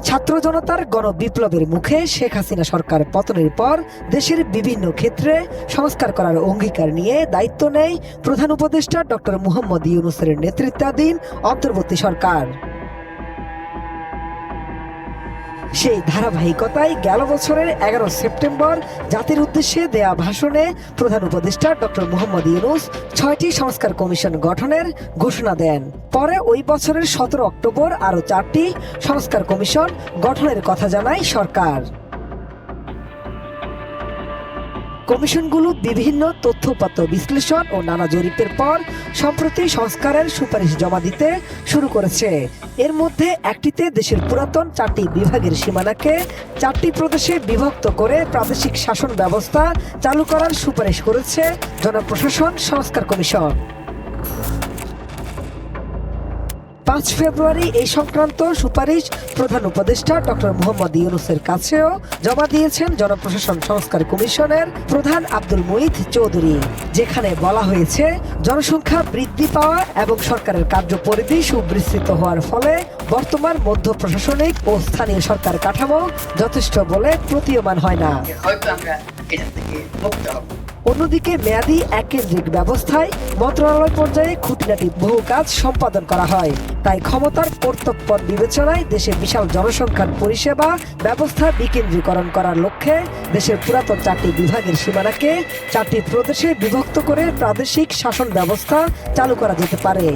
ছাত্র জনতার গণবিপ্লবের মুখে শেখ হাসিনা সরকার পতনের পর দেশের বিভিন্ন ক্ষেত্রে সংস্কার করার অঙ্গীকার নিয়ে দায়িত্ব নেয় প্রধান উপদেষ্টা ডক্টর মুহাম্মদ ইউনূসের নেতৃত্বাধীন অন্তর্বর্তী সরকার। সেই ধারাবাহিকতায় গেল বছরের 11 সেপ্টেম্বর জাতির উদ্দেশ্যে দেয়া ভাষণে প্রধান উপদেষ্টা ডক্টর মুহাম্মদ ইউনূস 6টি সংস্কার কমিশন গঠনের ঘোষণা দেন। পরে ওই বছরের 17 অক্টোবর আরও 4টি সংস্কার কমিশন গঠনের কথা জানায় সরকার। কমিশনগুলো বিভিন্ন তথ্যপত্র বিশ্লেষণ ও নানা জরিপের পর সম্প্রতি সংস্কারের সুপারিশ জমা দিতে শুরু করেছে। এর মধ্যে একটিতে দেশের পুরাতন 4টি বিভাগের সীমানাকে 4টি প্রদেশে বিভক্ত করে প্রাদেশিক শাসন ব্যবস্থা চালু করার সুপারিশ করেছে জনপ্রশাসন সংস্কার কমিশন। 5 ফেব্রুয়ারি এই সংক্রান্ত সুপারিশ প্রধান উপদেষ্টা ডক্টর মুহাম্মদ ইউনূসের কাছেও জমা দিয়েছেন জনপ্রশাসন সংস্কার কমিশনের প্রধান আব্দুল মুঈদ চৌধুরী, যেখানে বলা হয়েছে জনসংখ্যা বৃদ্ধি পাওয়া এবং সরকারের কার্যপরিধি সুবিস্তৃত হওয়ার ফলে বর্তমান মধ্য প্রশাসনিক ও স্থানীয় সরকার কাঠামো যথেষ্ট বলে প্রতীয়মান হয় না। অন্যদিকে মেয়াদী এককেন্দ্রিক ব্যবস্থায় মন্ত্রণালয় পর্যায়ে খুঁটিনাটি বহু কাজ সম্পাদন করা হয়। তাই ক্ষমতার কর্তব্য বিবেচনায় দেশে বিশাল জনসংখ্যার পরিষেবা ব্যবস্থা বিকেন্দ্রীকরণ করার লক্ষ্যে দেশের পুরাতন 4টি বিভাগের সীমানাকে 4টি প্রদেশে বিভক্ত করে প্রাদেশিক শাসন ব্যবস্থা চালু করা যেতে পারে।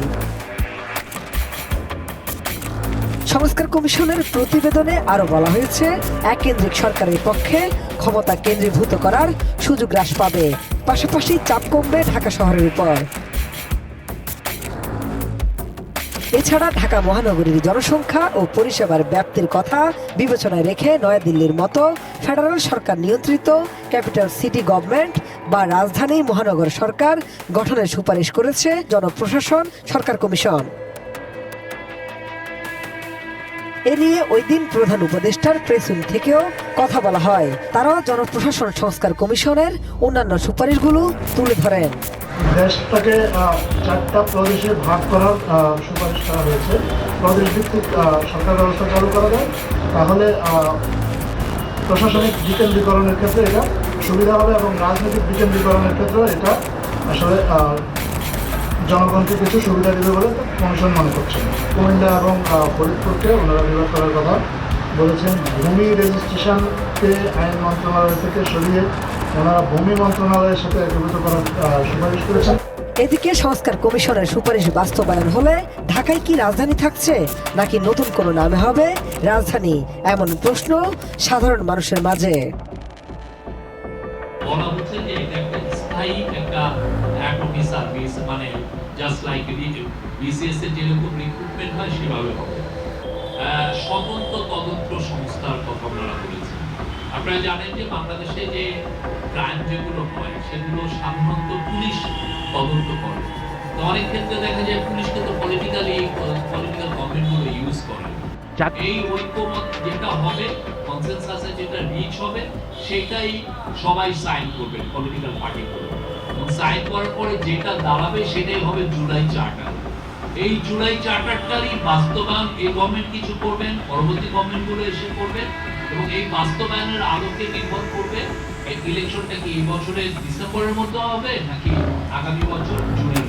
সংস্কার কমিশনের প্রতিবেদনে আরও বলা হয়েছে, এককেন্দ্রিক সরকারের পক্ষে ক্ষমতা কেন্দ্রীভূত করার সুযোগ হ্রাস পাবে, পাশাপাশি চাপ কমবে ঢাকা শহরের উপর। এছাড়া ঢাকা মহানগরীর জনসংখ্যা ও পরিষেবার ব্যাপ্তির কথা বিবেচনায় রেখে নয়াদিল্লির মতো ফেডারেল সরকার নিয়ন্ত্রিত ক্যাপিটাল সিটি গভর্নমেন্ট বা রাজধানী মহানগর সরকার গঠনের সুপারিশ করেছে জনপ্রশাসন সরকার কমিশন। এ নিয়ে ওই দিন প্রধান উপদেষ্টার প্রেস উইং থেকেও কথা বলা হয়। তারাও জনপ্রশাসন সংস্কার কমিশনের অন্যান্য সুপারিশগুলো তুলে ধরেন। দেশটাকে 4টা প্রদেশে ভাগ করার সুপারিশ করা হয়েছে। প্রদেশ ভিত্তিক সরকার ব্যবস্থা চালু করা যায়, তাহলে প্রশাসনিক বিকেন্দ্রীকরণের ক্ষেত্রে এটা সুবিধা হবে এবং রাজনৈতিক বিকেন্দ্রীকরণের ক্ষেত্রেও এটা আসলে জনগণকে কিছু সুবিধা দেবে বলে কমিশন মনে করছে। কুমিল্লা এবং ফরিদপুরকে ওনারা বিভাগ করার কথা বলেছেন। ভূমি রেজিস্ট্রেশনকে আইন মন্ত্রণালয় থেকে সরিয়ে ওনারা ভূমি মন্ত্রণালয়ের সাথে একীভূত করার সুপারিশ করেছেন। এদিকে সংস্কার কমিশনের সুপারিশ বাস্তবায়ন হলে ঢাকায় কি রাজধানী থাকছে নাকি নতুন কোনো নামে হবে রাজধানী, এমন প্রশ্ন সাধারণ মানুষের মাঝে। বলা হচ্ছে যে এটা একটা স্থায়ী একটা অ্যাটমিক সার্ভিস, মানে জাস্ট লাইক বিসিএস এর যেরকম রিক্রুটমেন্ট হয় সেভাবে হবে। স্বতন্ত্র তদন্ত সংস্থার কথা আমরা বলেছি। আপনারা জানেন যে বাংলাদেশে যে ক্রাইম যেগুলো হয় সেগুলো সাধারণত পুলিশ তদন্ত করে। তো অনেক ক্ষেত্রে দেখা যায় পুলিশকে তো পলিটিক্যাল গভর্নমেন্টগুলো ইউজ করে। এই ঐক্যমত যেটা হবে, কনসেনসাসে যেটা রিচ হবে, সেটাই সবাই সাইন করবে, পলিটিক্যাল পার্টি করবে, এবং সাইন করার পরে যেটা দাঁড়াবে সেটাই হবে জুলাই চার্টার। এই জুলাই চার্টারটারই বাস্তবায়ন এই গভর্নমেন্ট কিছু করবেন, পরবর্তী গভর্নমেন্টগুলো এসে করবেন, এবং এই বাস্তবায়নের আলোকে নির্ভর করবে এই ইলেকশনটা কি এই বছরের ডিসেম্বরের মধ্যে হবে নাকি আগামী বছর জুলাই।